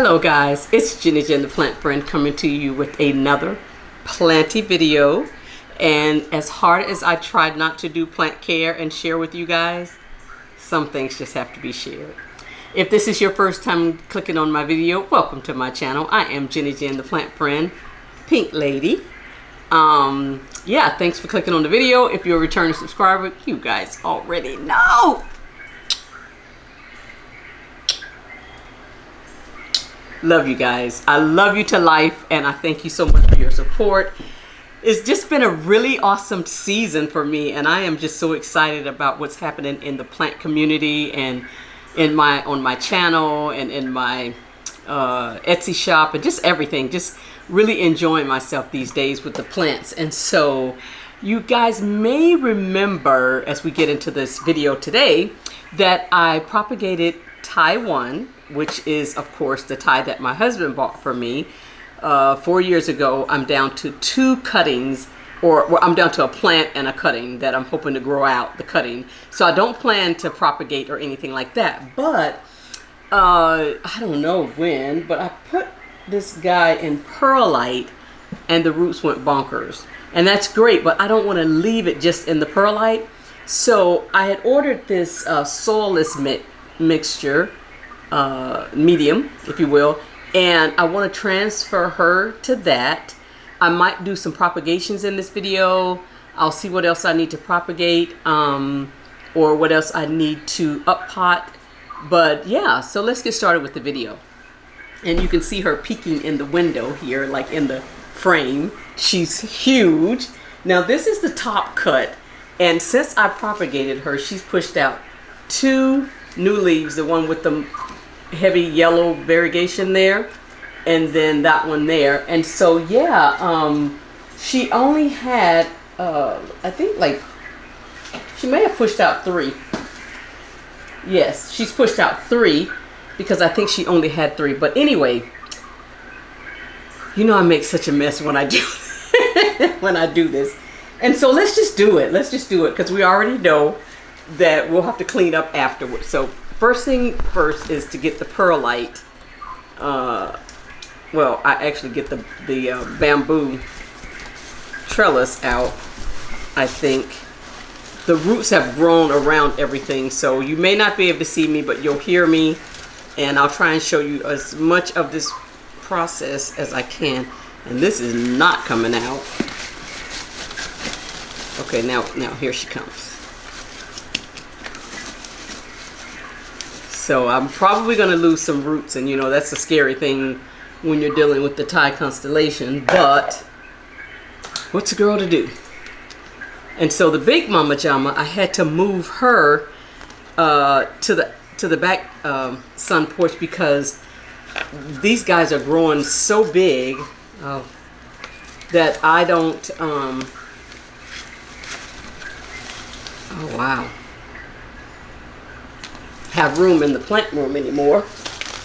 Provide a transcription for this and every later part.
Hello guys, it's Jenny Jen the Plant Friend coming to you with another planty video. And as hard as I tried not to do plant care and share with you guys, some things just have to be shared. If this is your first time clicking on my video, welcome to my channel. I am Jenny Jen the Plant Friend, Pink Lady. Yeah, thanks for clicking on the video. If you're a returning subscriber, you guys already know. Love you guys. I love you to life, and I thank you so much for your support. It's just been a really awesome season for me, and I am just so excited about what's happening in the plant community and on my channel and in my Etsy shop and just everything. Just really enjoying myself these days with the plants. And so you guys may remember, as we get into this video today, that I propagated Thai 1, which is of course the Thai that my husband bought for me 4 years ago. I'm down to 2 cuttings, or I'm down to a plant and a cutting that I'm hoping to grow out the cutting. So I don't plan to propagate or anything like that, but I don't know when, but I put this guy in perlite and the roots went bonkers, and that's great, but I don't want to leave it just in the perlite. So I had ordered this soilless mixture, medium, if you will, and I want to transfer her to that. I might do some propagations in this video. I'll see what else I need to propagate, or what else I need to up pot. But yeah, so let's get started with the video. And you can see her peeking in the window here, like in the frame. She's huge. Now this is the top cut, and since I propagated her, she's pushed out 2 new leaves, the one with the heavy yellow variegation there, and then that one there. And so yeah, she only had I think, like, she may have pushed out 3. Yes, she's pushed out 3 because I think she only had 3. But anyway, you know I make such a mess when I do when I do this. And so let's just do it. Let's just do it, because we already know that we'll have to clean up afterwards. So first thing first is to get the perlite. Well, I actually get the bamboo trellis out. I think the roots have grown around everything, so you may not be able to see me, but you'll hear me, and I'll try and show you as much of this process as I can. And this is not coming out. Okay, now here she comes. So I'm probably going to lose some roots, and you know that's a scary thing when you're dealing with the Thai constellation, but what's a girl to do? And so the big Mama Jama, I had to move her to the back sun porch, because these guys are growing so big that I don't oh wow, have room in the plant room anymore.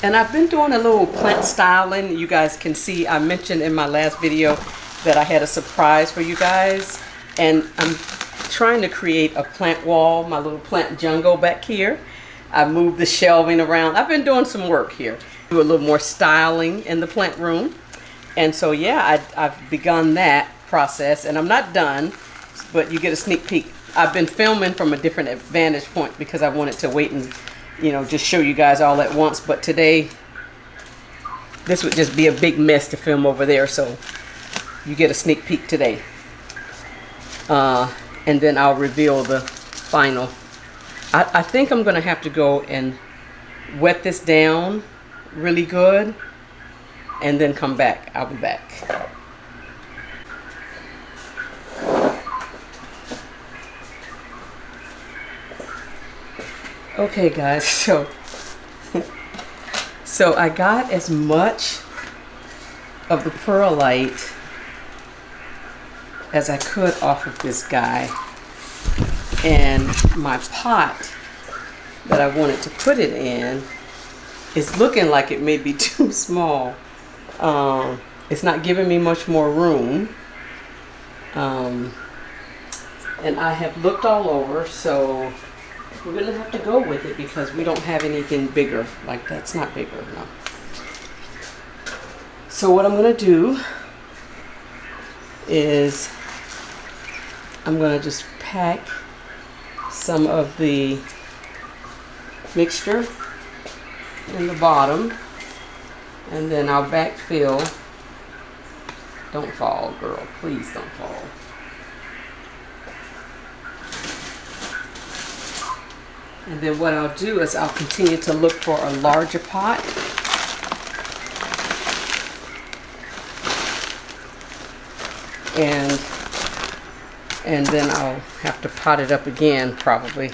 And I've been doing a little plant styling. You guys can see, I mentioned in my last video that I had a surprise for you guys, and I'm trying to create a plant wall, my little plant jungle back here. I moved the shelving around. I've been doing some work here, do a little more styling in the plant room. And so yeah, I've begun that process, and I'm not done, but you get a sneak peek. I've been filming from a different vantage point because I wanted to wait and, you know, just show you guys all at once. But today, this would just be a big mess to film over there, so you get a sneak peek today. And then I'll reveal the final. I think I'm gonna have to go and wet this down really good and then come back. I'll be back. Okay guys, so I got as much of the perlite as I could off of this guy, and my pot that I wanted to put it in is looking like it may be too small. It's not giving me much more room, and I have looked all over, so we're gonna have to go with it because we don't have anything bigger. Like, that's not bigger enough. So what I'm going to do is I'm going to just pack some of the mixture in the bottom, and then I'll backfill. Don't fall, girl. Please don't fall. And then what I'll do is I'll continue to look for a larger pot. And then I'll have to pot it up again probably.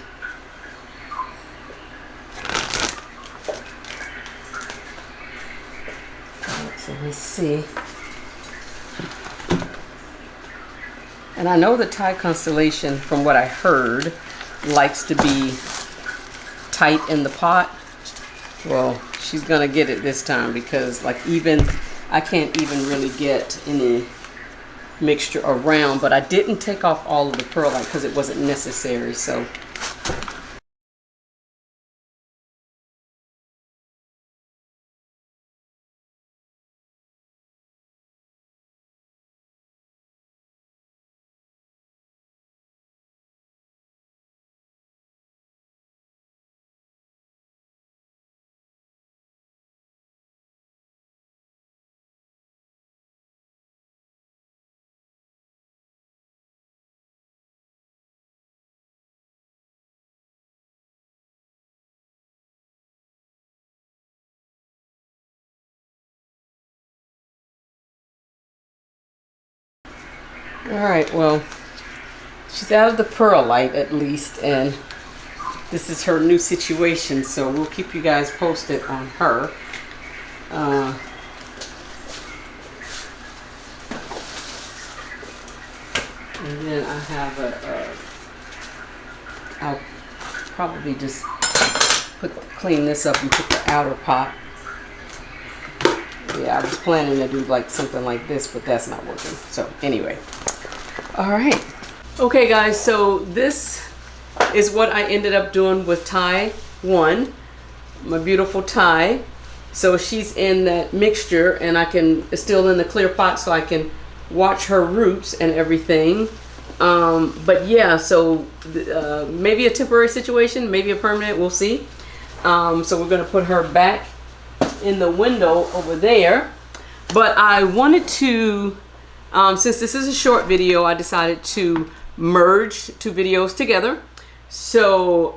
So let's see. And I know the Thai constellation, from what I heard, likes to be tight in the pot. Well, she's gonna get it this time, because like even I can't even really get any mixture around, but I didn't take off all of the perlite because it wasn't necessary. So all right, well, she's out of the perlite at least, and this is her new situation, so we'll keep you guys posted on her. And then I have I'll probably just clean this up and put the outer pot. Yeah, I was planning to do like something like this, but that's not working. So anyway, all right. Okay guys, so this is what I ended up doing with Thai 1, my beautiful Thai. So she's in that mixture, and it's still in the clear pot, so I can watch her roots and everything. But yeah, so maybe a temporary situation, maybe a permanent, we'll see. So we're gonna put her back in the window over there. But I wanted to, since this is a short video, I decided to merge 2 videos together. So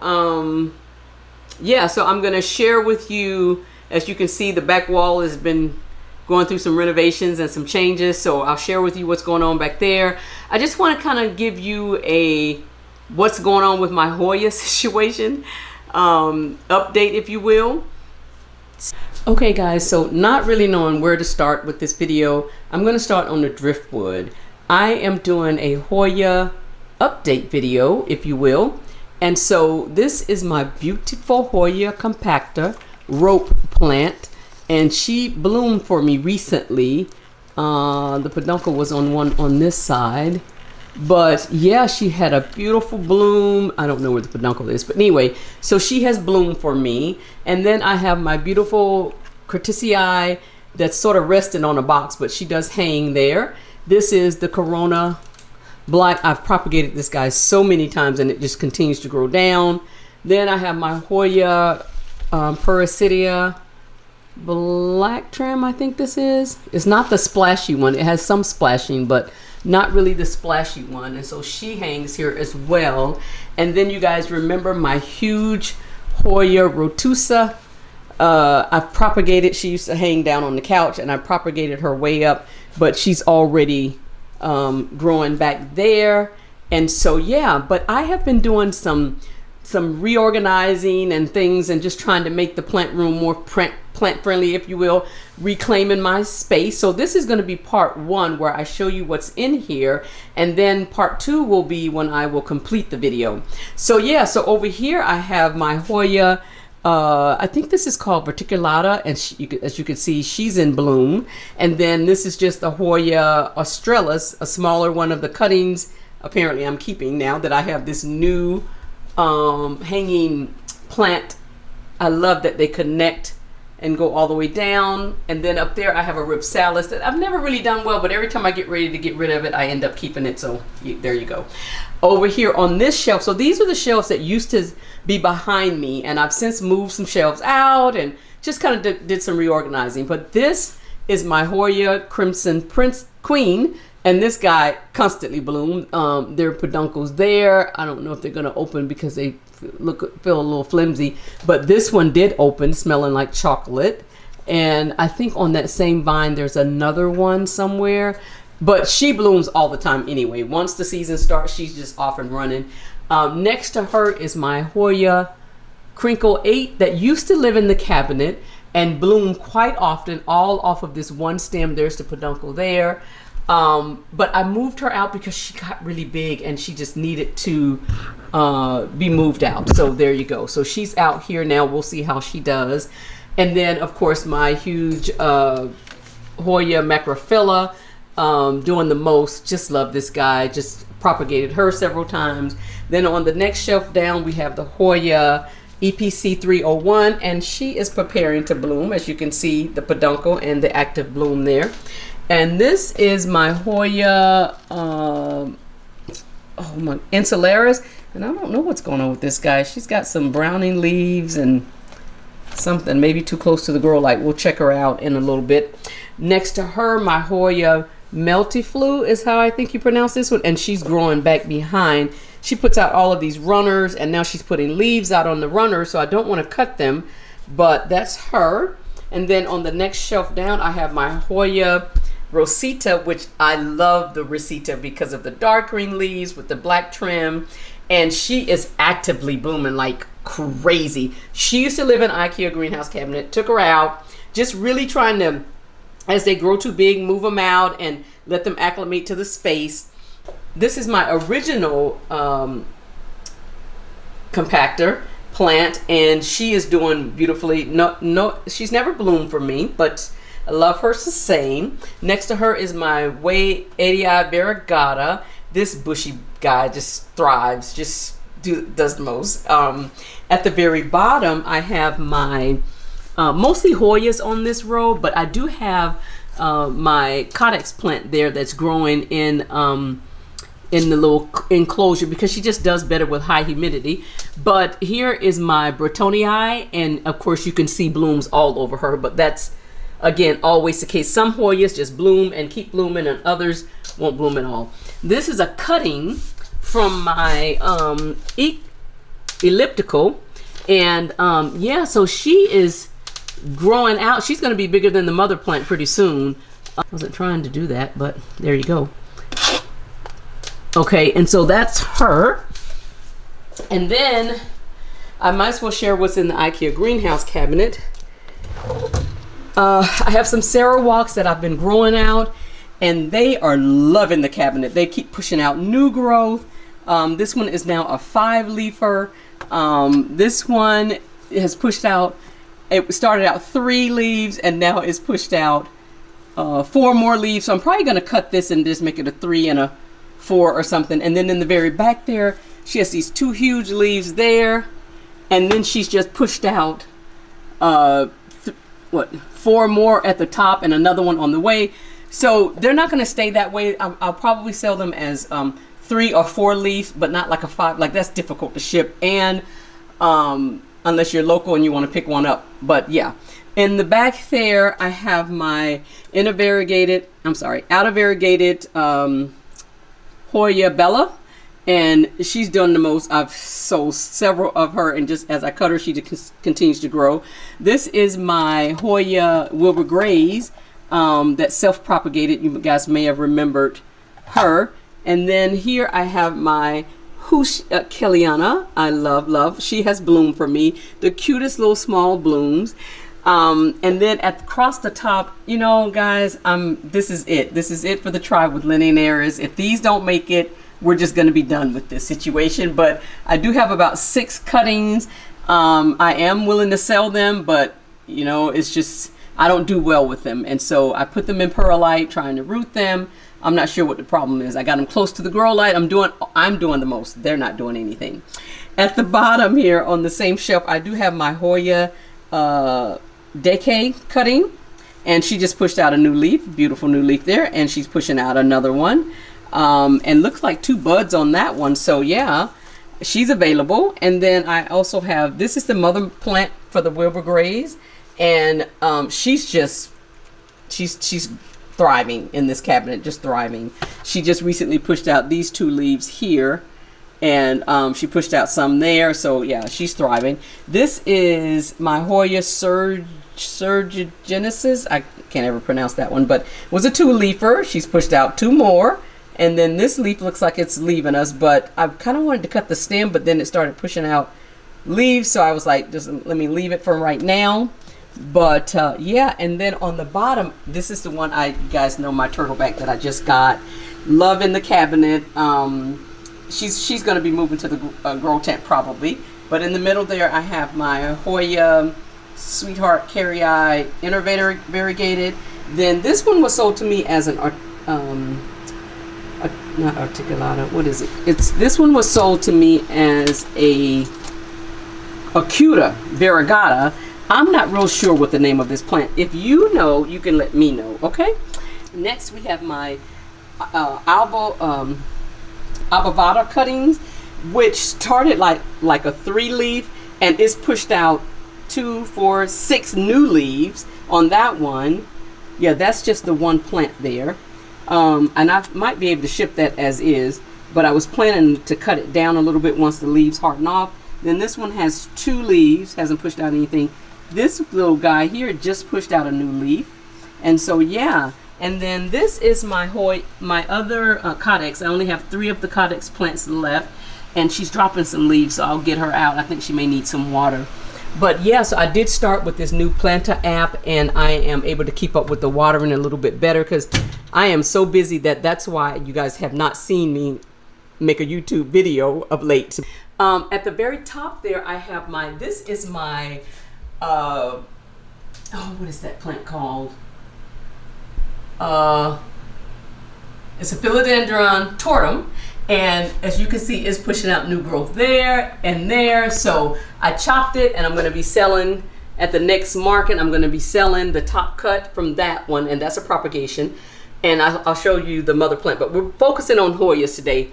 yeah, so I'm gonna share with you, as you can see, the back wall has been going through some renovations and some changes, so I'll share with you what's going on back there. I just want to kind of give you a what's going on with my Hoya situation update, if you will. Okay guys, so not really knowing where to start with this video, I'm going to start on the driftwood. I am doing a Hoya update video, if you will. And so this is my beautiful Hoya compactor rope plant, and she bloomed for me recently. The peduncle was on one on this side, but yeah, she had a beautiful bloom. I don't know where the peduncle is, but anyway, so she has bloomed for me. And then I have my beautiful Curtisii that's sort of resting on a box, but she does hang there. This is the Corona Black. I've propagated this guy so many times, and it just continues to grow down. Then I have my Hoya Parasitia black trim, I think this is. It's not the splashy one. It has some splashing, but not really the splashy one. And so she hangs here as well. And then you guys remember my huge Hoya Rotusa. I've propagated. She used to hang down on the couch, and I propagated her way up, but she's already growing back there. And so yeah, but I have been doing some reorganizing and things, and just trying to make the plant room more plant friendly, if you will, reclaiming my space. So this is going to be part 1, where I show you what's in here, and then part 2 will be when I will complete the video. So yeah, so over here I have my Hoya, I think this is called verticulata, and as you can see, she's in bloom. And then this is just the Hoya australis, a smaller one of the cuttings apparently I'm keeping now that I have this new hanging plant. I love that they connect and go all the way down. And then up there I have a ripsalis that I've never really done well, but every time I get ready to get rid of it, I end up keeping it. So there you go. Over here on this shelf, so these are the shelves that used to be behind me, and I've since moved some shelves out and just kind of did some reorganizing. But this is my Hoya Crimson Prince Queen, and this guy constantly bloomed. There are peduncles there. I don't know if they're going to open because they feel a little flimsy, but this one did open, smelling like chocolate. And I think on that same vine there's another one somewhere, but she blooms all the time anyway. Once the season starts, she's just off and running. Next to her is my Hoya Crinkle 8 that used to live in the cabinet and bloom quite often, all off of this one stem. There's the peduncle there. But I moved her out because she got really big and she just needed to be moved out. So there you go. So she's out here now. We'll see how she does. And then of course my huge Hoya macrophylla, doing the most. Just love this guy. Just propagated her several times. Then on the next shelf down we have the Hoya EPC 301, and she is preparing to bloom. As you can see, the peduncle and the active bloom there. And this is my Hoya Insularis, and I don't know what's going on with this guy. She's got some browning leaves and something maybe too close to the grow light. We'll check her out in a little bit. Next to her, my Hoya Meltiflu is how I think you pronounce this one, and she's growing back behind. She puts out all of these runners, and now she's putting leaves out on the runners, so I don't want to cut them, but that's her. And then on the next shelf down, I have my Hoya Rosita, which I love the Rosita because of the dark green leaves with the black trim, and she is actively blooming like crazy. She used to live in IKEA greenhouse cabinet, took her out, just really trying to, as they grow too big, move them out and let them acclimate to the space. This is my original compactor plant, and she is doing beautifully. No, she's never bloomed for me, but I love her the same. Next to her is my Way 80i variegata. This bushy guy just thrives, does the most. At the very bottom, I have my mostly Hoyas on this row, but I do have my Codex plant there that's growing in the little enclosure because she just does better with high humidity. But here is my Bretonii, and of course you can see blooms all over her, but that's again always the case. Some Hoyas just bloom and keep blooming, and others won't bloom at all. This is a cutting from my elliptical, and yeah, so she is growing out. She's going to be bigger than the mother plant pretty soon. I wasn't trying to do that, but there you go. Okay, and so that's her. And then I might as well share what's in the IKEA greenhouse cabinet. I have some Sarawaks that I've been growing out, and they are loving the cabinet. They keep pushing out new growth. This one is now a 5-leafer. This one has pushed out, it started out 3 leaves and now it's pushed out 4 more leaves. So I'm probably going to cut this and just make it a 3 and a 4 or something. And then in the very back there, she has these 2 huge leaves there. And then she's just pushed out 4 more at the top and another one on the way. So they're not going to stay that way. I'll probably sell them as 3 or 4 leaves, but not like a 5. Like that's difficult to ship, and unless you're local and you want to pick one up. But yeah, in the back there I have my out of variegated Hoya Bella, and she's done the most. I've sold several of her, and just as I cut her, she continues to grow. This is my Hoya Wilbur Grays that self-propagated. You guys may have remembered her. And then here I have my Kelliana. I love. She has bloomed for me. The cutest little small blooms. And then across the top, you know, guys, this is it. This is it for the tribe with Linearis. If these don't make it, we're just going to be done with this situation. But I do have about 6 cuttings. I am willing to sell them, but you know, it's just I don't do well with them, and so I put them in perlite, trying to root them. I'm not sure what the problem is. I got them close to the grow light. I'm doing the most. They're not doing anything. At the bottom here on the same shelf, I do have my Hoya decay cutting, and she just pushed out a new leaf, beautiful new leaf there, and she's pushing out another one, and looks like 2 buds on that one. So yeah, she's available. And then I also have, this is the mother plant for the Wilbur Grays, and she's thriving in this cabinet, just thriving. She just recently pushed out these 2 leaves here, and she pushed out some there. So yeah, she's thriving. This is my Hoya Surgegenesis. I can't ever pronounce that one, but it was a 2-leafer. She's pushed out 2 more. And then this leaf looks like it's leaving us, but I kind of wanted to cut the stem, but then it started pushing out leaves. So I was like, just let me leave it for right now. But yeah, and then on the bottom, this is the one you guys know, my turtleback that I just got. Love in the cabinet. She's going to be moving to the grow tent probably. But in the middle there, I have my Hoya Sweetheart Carry Eye Innovator Variegated. Then this one was sold to me as an not articulata. What is it? This one was sold to me as a acuta variegata. I'm not real sure what the name of this plant. If you know, you can let me know. Okay. Next, we have my Abavada cuttings, which started like a 3-leaf, and it's pushed out 2, 4, 6 new leaves on that one. Yeah, that's just the one plant there. And I might be able to ship that as is, but I was planning to cut it down a little bit once the leaves harden off. Then this one has 2 leaves, hasn't pushed out anything. This little guy here just pushed out a new leaf. And so yeah, and then this is my other Codex. I only have 3 of the Codex plants left, and she's dropping some leaves, so I'll get her out. I think she may need some water. But yeah, so I did start with this new Planta app, and I am able to keep up with the watering a little bit better because I am so busy that's why you guys have not seen me make a YouTube video of late. At the very top there, I have this is my, what is that plant called? It's a philodendron tortum. And as you can see, it's pushing out new growth there and there. So I chopped it, and I'm going to be selling at the next market. I'm going to be selling the top cut from that one, and that's a propagation. And I'll show you the mother plant, but we're focusing on Hoyas today.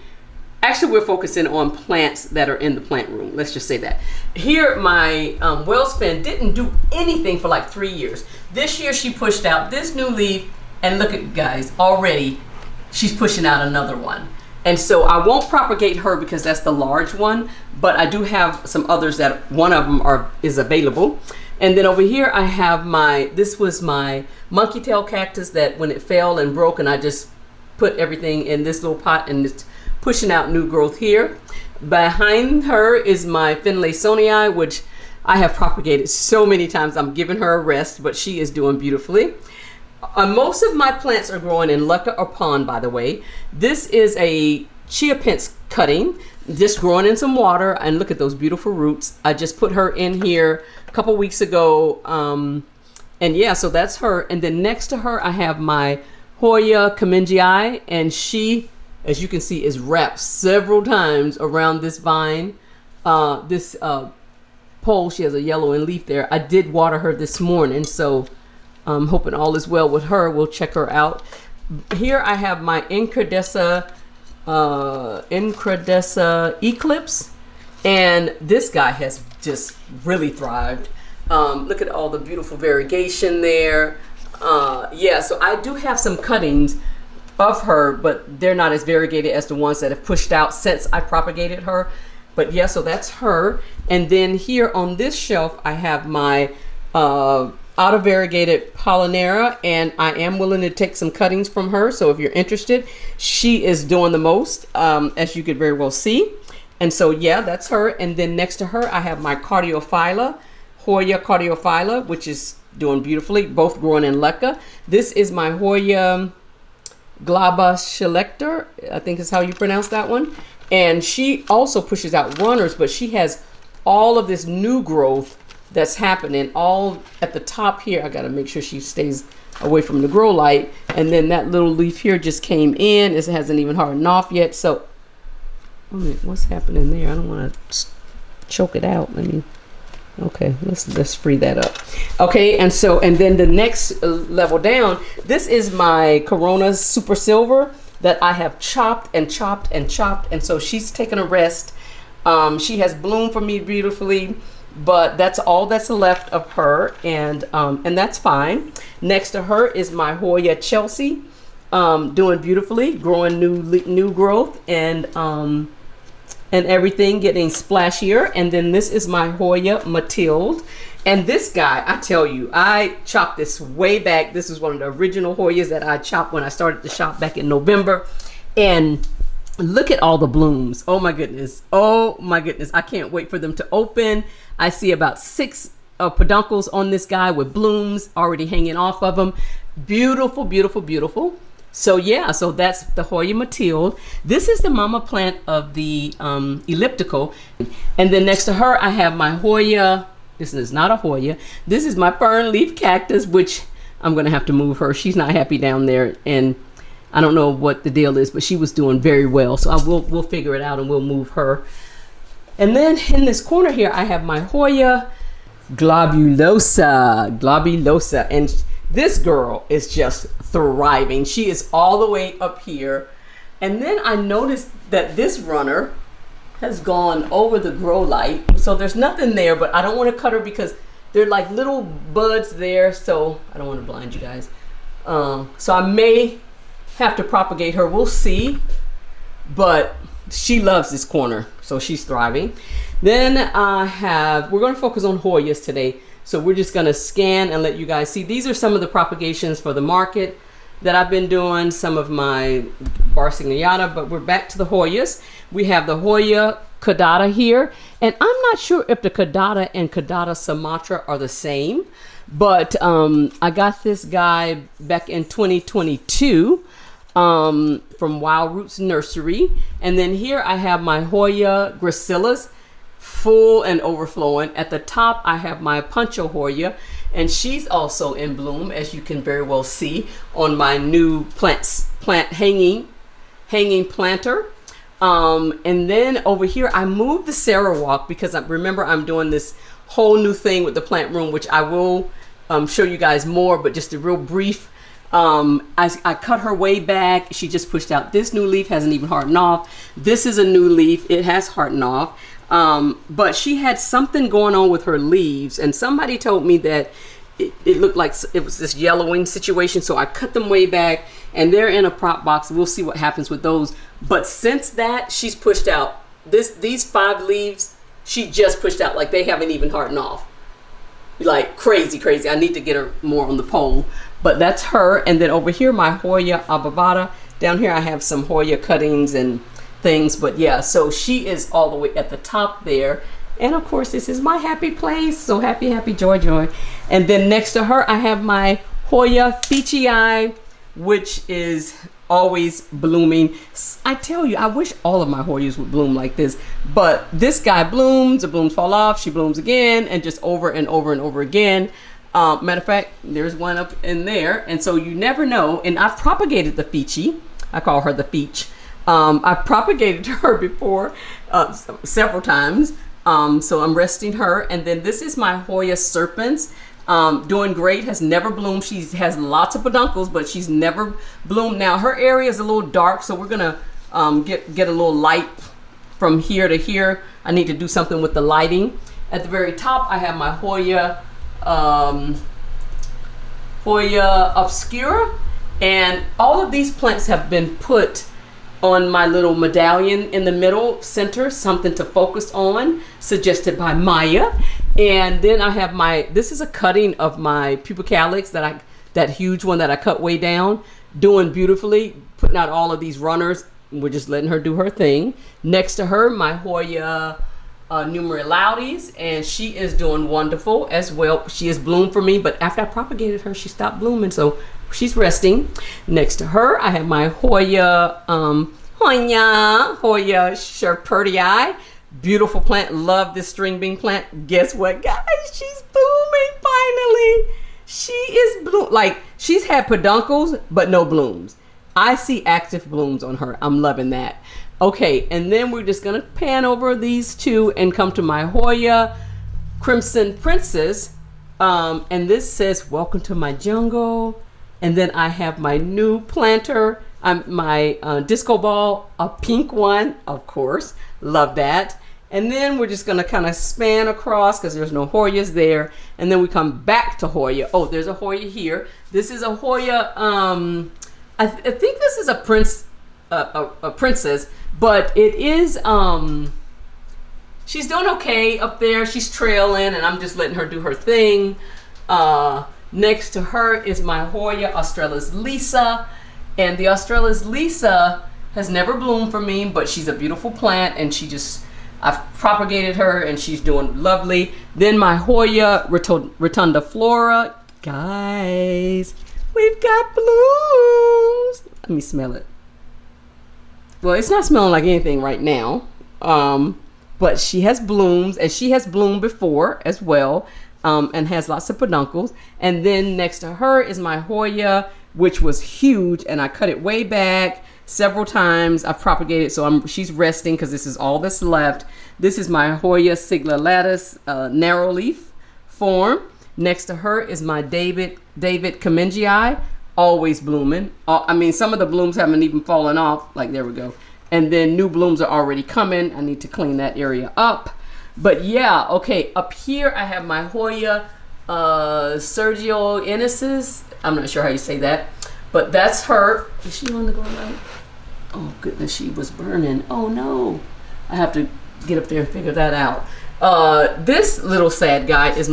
Actually, we're focusing on plants that are in the plant room. Let's just say that. Here, my Wellspin didn't do anything for like 3 years. This year, she pushed out this new leaf, and look at guys, already she's pushing out another one. And so I won't propagate her because that's the large one, but I do have some others that one of them is available. And then over here I have this was my monkey tail cactus that when it fell and broke, and I just put everything in this little pot, and it's pushing out new growth here. Behind her is my Finlaysonii, which I have propagated so many times. I'm giving her a rest, but she is doing beautifully. Most of my plants are growing in Lucca or Pond, by the way. This is a chia pence cutting, just growing in some water, and look at those beautiful roots. I just put her in here a couple weeks ago, and yeah, so that's her. And then next to her, I have my Hoya Kamengii, and she, as you can see, is wrapped several times around this vine, this pole. She has a yellow leaf there. I did water her this morning, so I'm hoping all is well with her. We'll check her out. Here I have my Incredessa Eclipse, and this guy has just really thrived. Look at all the beautiful variegation there. Yeah, so I do have some cuttings of her, but they're not as variegated as the ones that have pushed out since I propagated her. But yeah, so that's her. And then here on this shelf, I have my auto-variegated Pollinera, and I am willing to take some cuttings from her. So if you're interested, she is doing the most, as you could very well see. And so yeah, that's her. And then next to her, I have my Cardiophylla, Hoya Cardiophylla, which is doing beautifully, both growing in Leca. This is my Hoya Glaboschilector, I think is how you pronounce that one. And she also pushes out runners, but she has all of this new growth that's happening all at the top here. I got to make sure she stays away from the grow light. And then that little leaf here just came in. It hasn't even hardened off yet. So, what's happening there? I don't want to choke it out. Let me Okay, let's free that up. Okay, and then the next level down, this is my Corona Super Silver that I have chopped and chopped and chopped, and so she's taking a rest. She has bloomed for me beautifully, but that's all that's left of her, and that's fine. Next to her is my Hoya Chelsea, doing beautifully, growing new growth, and everything getting splashier. And then this is my Hoya Mathilde. And this guy, I tell you, I chopped this way back. This is one of the original Hoyas that I chopped when I started the shop back in November. And look at all the blooms. Oh my goodness. Oh my goodness. I can't wait for them to open. I see about 6 peduncles on this guy with blooms already hanging off of them. Beautiful, beautiful, beautiful. So yeah, so that's the Hoya Mathilde. This is the mama plant of the elliptical. And then next to her, I have my Hoya. This is not a Hoya. This is my fern leaf cactus, which I'm gonna have to move her. She's not happy down there, and I don't know what the deal is, but she was doing very well. So we'll figure it out and we'll move her. And then in this corner here, I have my Hoya globulosa, and this girl is just thriving. She is all the way up here. And then I noticed that this runner has gone over the grow light. So there's nothing there, but I don't want to cut her because they're like little buds there. So I don't want to blind you guys. So I may have to propagate her. We'll see. But she loves this corner, so she's thriving. Then we're going to focus on Hoyas today. So we're just gonna scan and let you guys see. These are some of the propagations for the market that I've been doing, some of my Barsignata, but we're back to the Hoyas. We have the Hoya Caudata here, and I'm not sure if the Caudata and Caudata Sumatra are the same, but I got this guy back in 2022 from Wild Roots Nursery. And then here I have my Hoya Gracilis, full and overflowing. At the top, I have my Pancho Hoya, and she's also in bloom, as you can very well see on my new plant hanging planter. And then over here, I moved the Sarawak because remember I'm doing this whole new thing with the plant room, which I will show you guys more, but just a real brief. I cut her way back. She just pushed out. This new leaf hasn't even hardened off. This is a new leaf. It has hardened off. But she had something going on with her leaves, and somebody told me that it looked like it was this yellowing situation. So I cut them way back, and they're in a prop box. We'll see what happens with those. But since that, she's pushed out these 5 leaves. She just pushed out, like they haven't even hardened off. Like crazy. I need to get her more on the pole, but that's her. And then over here, my Hoya Ababata. Down here, I have some Hoya cuttings and things, but yeah, so she is all the way at the top there. And of course, this is my happy place. So happy, joy. And then next to her, I have my Hoya Fichii, which is always blooming. I tell you, I wish all of my Hoyas would bloom like this, but this guy blooms, the blooms fall off, she blooms again, and just over and over and over again. Matter of fact, there's one up in there, and so you never know. And I've propagated the Fichii. I call her the Peach. I've propagated her before several times, so I'm resting her. And then this is my Hoya Serpens, doing great, has never bloomed. She has lots of peduncles, but she's never bloomed. Now her area is a little dark, so we're gonna get a little light from here to here. I need to do something with the lighting. At the very top, I have my Hoya Obscura, and all of these plants have been put on my little medallion in the middle center, something to focus on, suggested by Maya. And then I have this is a cutting of my Pupicalix that huge one that I cut way down, doing beautifully, putting out all of these runners. We're just letting her do her thing. Next to her, my Hoya Numeralaudis, and she is doing wonderful as well. She has bloomed for me, but after I propagated her, she stopped blooming, so she's resting. Next to her, I have my Hoya Sherpertii. Beautiful plant. Love this string bean plant. Guess what, guys? She's blooming finally. She is like she's had peduncles, but no blooms. I see active blooms on her. I'm loving that. Okay, and then we're just gonna pan over these two and come to my Hoya Crimson Princess. And this says, welcome to my jungle. And then I have my new planter, my disco ball, a pink one, of course. Love that. And then we're just gonna kind of span across because there's no Hoyas there. And then we come back to Hoya. Oh, there's a Hoya here. This is a Hoya, I think this is a princess, but it is, she's doing okay up there. She's trailing and I'm just letting her do her thing. Next to her is my Hoya Australis Lisa. And the Australis Lisa has never bloomed for me, but she's a beautiful plant and I've propagated her and she's doing lovely. Then my Hoya Rotunda Flora. Guys, we've got blooms. Let me smell it. Well, it's not smelling like anything right now. But she has blooms, and she has bloomed before as well, and has lots of peduncles. And then next to her is my Hoya, which was huge, and I cut it way back several times. I've propagated, so she's resting because this is all that's left. This is my Hoya Siglalatus narrow leaf form. Next to her is my David Kamengii, always blooming. I mean, some of the blooms haven't even fallen off. Like, there we go. And then new blooms are already coming. I need to clean that area up. But yeah, okay, up here I have my Hoya Sergio Ennises. I'm not sure how you say that, but that's her. Is she on the grow light? Oh goodness, she was burning. Oh no. I have to get up there and figure that out. This little sad guy is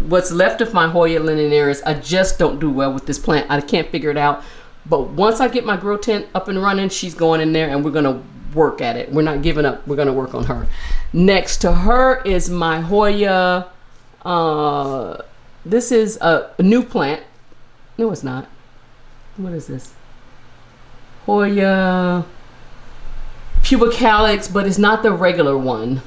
what's left of my Hoya linearis. I just don't do well with this plant. I can't figure it out. But once I get my grow tent up and running, she's going in there and we're gonna work at it. We're not giving up. We're gonna work on her. Next to her is my Hoya. This is a new plant. No, it's not. What is this? Hoya pubicalyx, but it's not the regular one.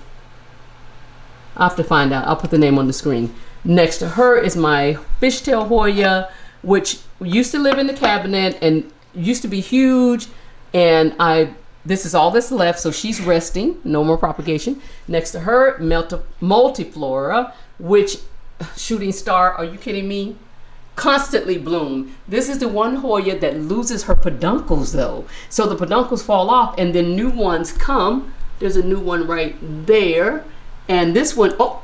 I'll have to find out. I'll put the name on the screen. Next to her is my fishtail Hoya, which used to live in the cabinet and used to be huge. And this is all that's left, so she's resting. No more propagation. Next to her, multiflora, which, shooting star, are you kidding me? Constantly bloom. This is the one Hoya that loses her peduncles though. So the peduncles fall off and then new ones come. There's a new one right there. And this one, oh,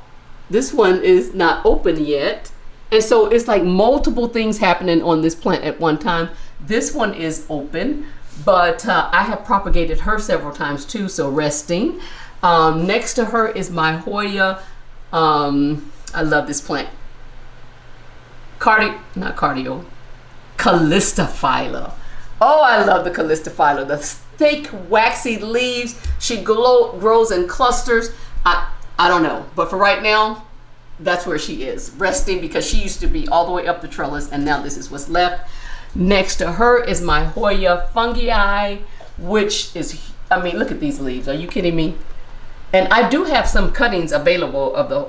this one is not open yet. And so it's like multiple things happening on this plant at one time. This one is open, but I have propagated her several times too, so resting. Next to her is my Hoya. I love this plant. Callistophylla. Oh, I love the Callistophylla. The thick, waxy leaves. She grows in clusters. I don't know, but for right now, that's where she is, resting, because she used to be all the way up the trellis and now this is what's left. Next to her is my Hoya fungii, which is, I mean, look at these leaves. Are you kidding me? And I do have some cuttings available of the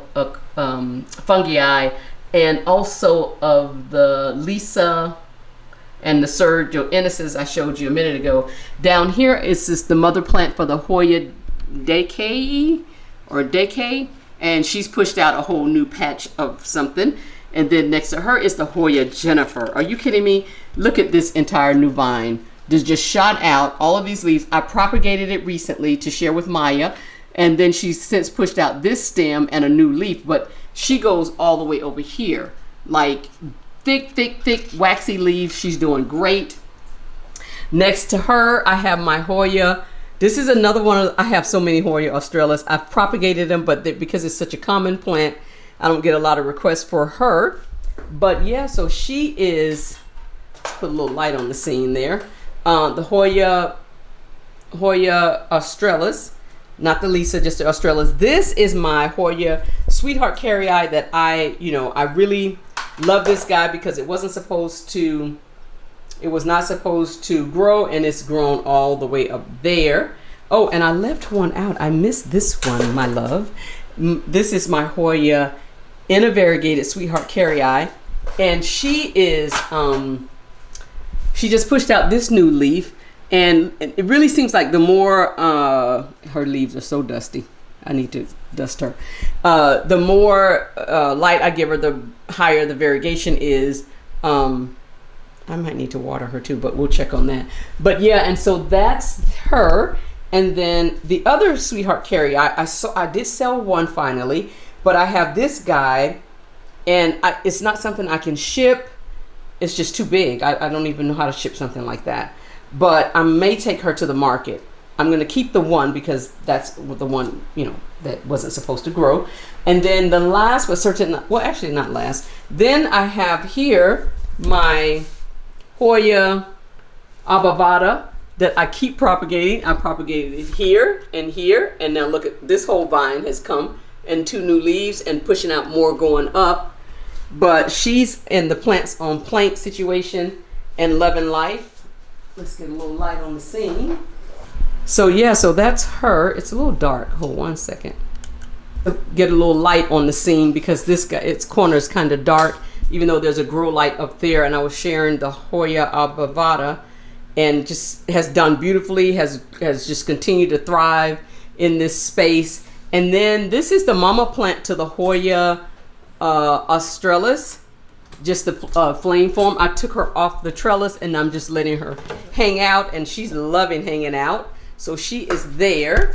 fungii and also of the Lisa and the Sergio Ennises I showed you a minute ago. Down here is just the mother plant for the Hoya decay, and she's pushed out a whole new patch of something. And then next to her is the Hoya Jennifer. Are you kidding me? Look at this entire new vine. This just shot out all of these leaves. I propagated it recently to share with Maya, and then she's since pushed out this stem and a new leaf, but she goes all the way over here. Like thick, waxy leaves. She's doing great. Next to her, I have my Hoya. This is another one. I have so many Hoya Australis. I've propagated them, but because it's such a common plant, I don't get a lot of requests for her. But yeah, so she is, let's put a little light on the scene there. The Hoya Australis, not the Lisa, just the Australis. This is my Hoya Sweetheart Carrii that I really love this guy because it wasn't supposed to, it was not supposed to grow, and it's grown all the way up there. Oh, and I left one out. I missed this one, my love. This is my Hoya Variegated Sweetheart Carrii, and she is, she just pushed out this new leaf, and it really seems like the more, her leaves are so dusty. I need to dust her. The more light I give her, the higher the variegation is. I might need to water her too, but we'll check on that. But yeah, and so that's her. And then the other Sweetheart Carrie, I did sell one finally, but I have this guy, and it's not something I can ship. It's just too big. I don't even know how to ship something like that. But I may take her to the market. I'm going to keep the one because that's the one, you know, that wasn't supposed to grow. And then the last, but certainly, well, actually not last. Then I have here my Hoya abavada that I keep propagating. I propagated it here, and now look at this whole vine has come and 2 new leaves and pushing out more going up. But she's in the plants on plank situation and loving life. Let's get a little light on the scene. So yeah, so that's her. It's a little dark. Hold one second. Get a little light on the scene because this guy, its corner is kind of dark, even though there's a grow light up there. And I was sharing the Hoya abavada, and just has done beautifully, has just continued to thrive in this space. And then this is the mama plant to the Hoya australis, just the flame form. I took her off the trellis and I'm just letting her hang out, and she's loving hanging out. So she is there.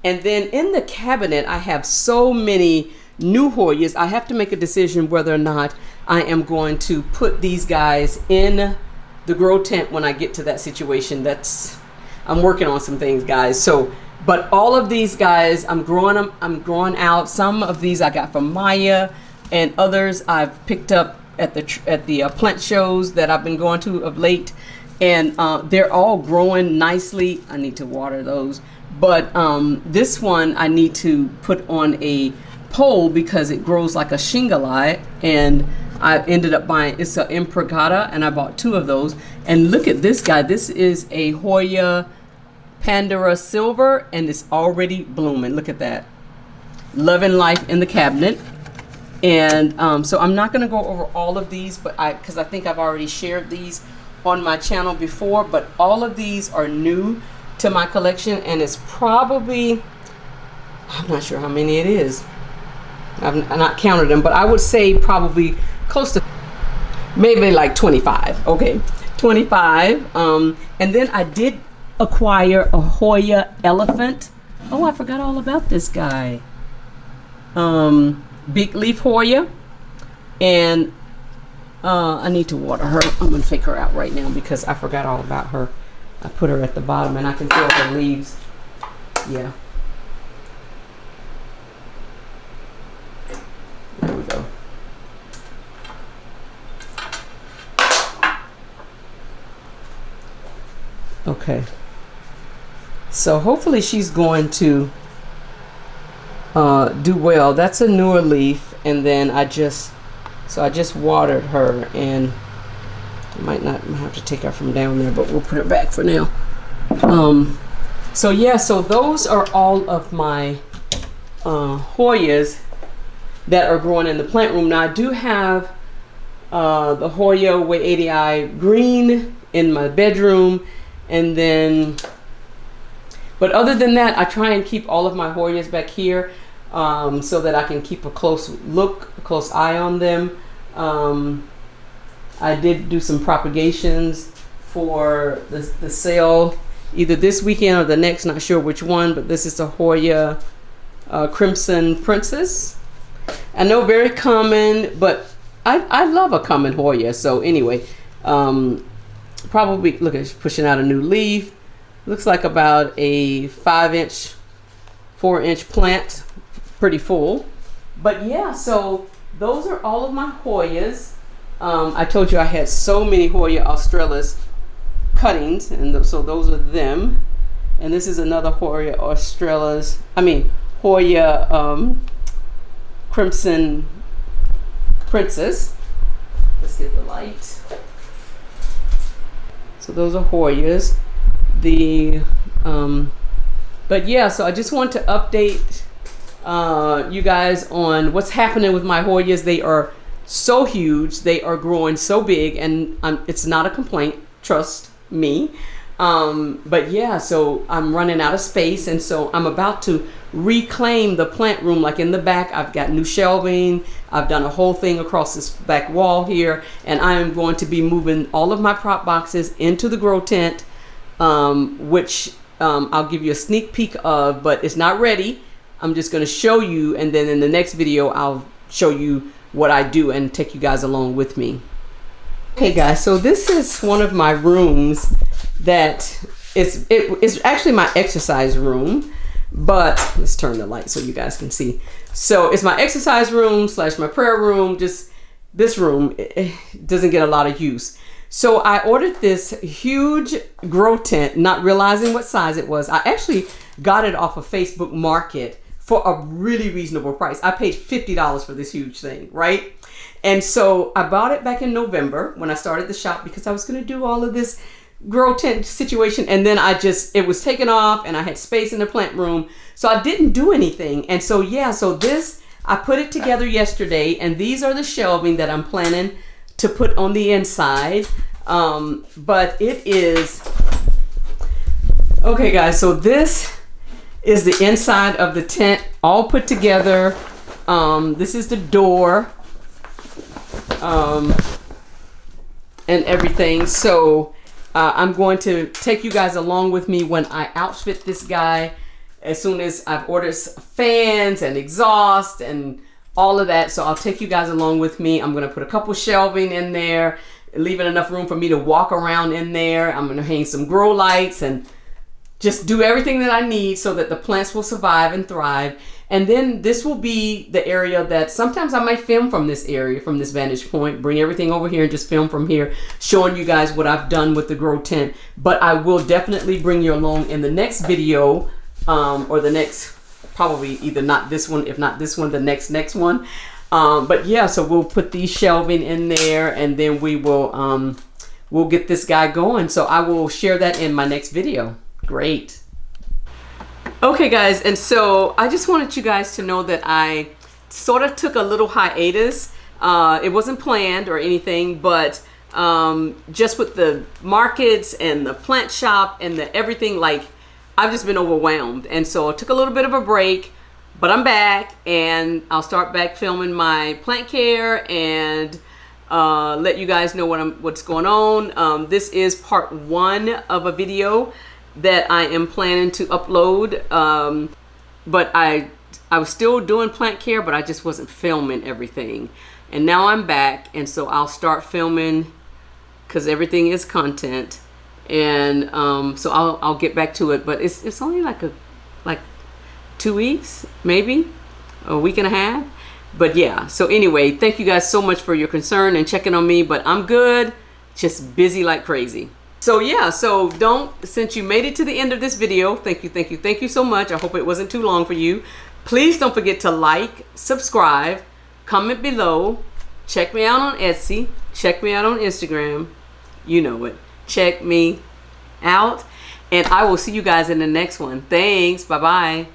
And then in the cabinet, I have so many new Hoyas. I have to make a decision whether or not I am going to put these guys in the grow tent when I get to that situation. I'm working on some things, guys. So, but all of these guys, I'm growing them. I'm growing out. Some of these I got from Maya, and others I've picked up at the plant shows that I've been going to of late. And they're all growing nicely. I need to water those. But this one I need to put on a pole because it grows like a shingleite. And I ended up buying, it's an imbricata, and I bought 2 of those. And look at this guy. This is a Hoya Pandora Silver, and it's already blooming. Look at that. Loving life in the cabinet. And so I'm not going to go over all of these, but because I think I've already shared these on my channel before, but all of these are new to my collection, and it's probably, I'm not sure how many it is. I've not counted them, but I would say probably close to maybe like 25. Okay, 25. And then I did acquire a Hoya elephant. Oh, I forgot all about this guy. Big leaf Hoya, and I need to water her. I'm gonna take her out right now because I forgot all about her. I put her at the bottom, and I can feel her leaves. Yeah. There we go. Okay. So hopefully she's going to do well. That's a newer leaf, and then I just watered her, and I might not have to take her from down there, but we'll put her back for now. So yeah, so those are all of my Hoyas that are growing in the plant room. Now I do have the Hoya Way 80i green in my bedroom, and then, but other than that, I try and keep all of my Hoyas back here so that I can keep a close eye on them. I did do some propagations for the sale either this weekend or the next, not sure which one, but this is a Hoya Crimson Princess. I know very common, but I love a common Hoya. So anyway, probably, look, it's pushing out a new leaf. Looks like about a 5-inch, 4-inch plant, pretty full. But yeah, so those are all of my Hoyas. I told you I had so many Hoya australis cuttings, and so those are them. And this is another Hoya australis, Hoya Crimson Princess. Let's get the light. So those are Hoyas. But yeah, so I just want to update you guys on what's happening with my Hoyas. They are so huge, they are growing so big, and it's not a complaint, trust me. But yeah, so I'm running out of space, and so I'm about to reclaim the plant room. Like in the back, I've got new shelving. I've done a whole thing across this back wall here, and I am going to be moving all of my prop boxes into the grow tent, which I'll give you a sneak peek of, but it's not ready. I'm just going to show you, and then in the next video, I'll show you what I do and take you guys along with me. Okay guys, so this is one of my rooms that it's actually my exercise room, but let's turn the light so you guys can see. So it's my exercise room slash my prayer room. Just this room, it doesn't get a lot of use. So I ordered this huge grow tent, not realizing what size it was. I actually got it off of Facebook Market for a really reasonable price. I paid $50 for this huge thing, right? And so I bought it back in November when I started the shop, because I was going to do all of this grow tent situation, and then it was taken off, and I had space in the plant room, so I didn't do anything. And so yeah, so this, I put it together yesterday, and these are the shelving that I'm planning to put on the inside. But it is okay guys, so this is the inside of the tent all put together. This is the door, and everything. So I'm going to take you guys along with me when I outfit this guy, as soon as I've ordered fans and exhaust and all of that. So I'll take you guys along with me. I'm going to put a couple shelving in there, leaving enough room for me to walk around in there. I'm going to hang some grow lights and just do everything that I need so that the plants will survive and thrive. And then this will be the area that sometimes I might film from this area, from this vantage point, bring everything over here and just film from here, showing you guys what I've done with the grow tent. But I will definitely bring you along in the next video, or the next, probably either not this one, if not this one, the next one. But yeah, so we'll put these shelving in there, and then we will, we'll get this guy going. So I will share that in my next video. Great. Okay guys, and so I just wanted you guys to know that I sort of took a little hiatus. It wasn't planned or anything, but just with the markets and the plant shop and the everything, like I've just been overwhelmed. And so I took a little bit of a break, but I'm back, and I'll start back filming my plant care and let you guys know what's going on. This is part 1 of a video that I am planning to upload, but I was still doing plant care, but I just wasn't filming everything. And now I'm back, and so I'll start filming, because everything is content. And so I'll get back to it, but it's only like 2 weeks, maybe a week and a half. But yeah, so anyway, thank you guys so much for your concern and checking on me, but I'm good, just busy like crazy. So yeah, so since you made it to the end of this video, thank you so much. I hope it wasn't too long for you. Please don't forget to like, subscribe, comment below, check me out on Etsy, check me out on Instagram, you know it. Check me out, and I will see you guys in the next one. Thanks, bye-bye.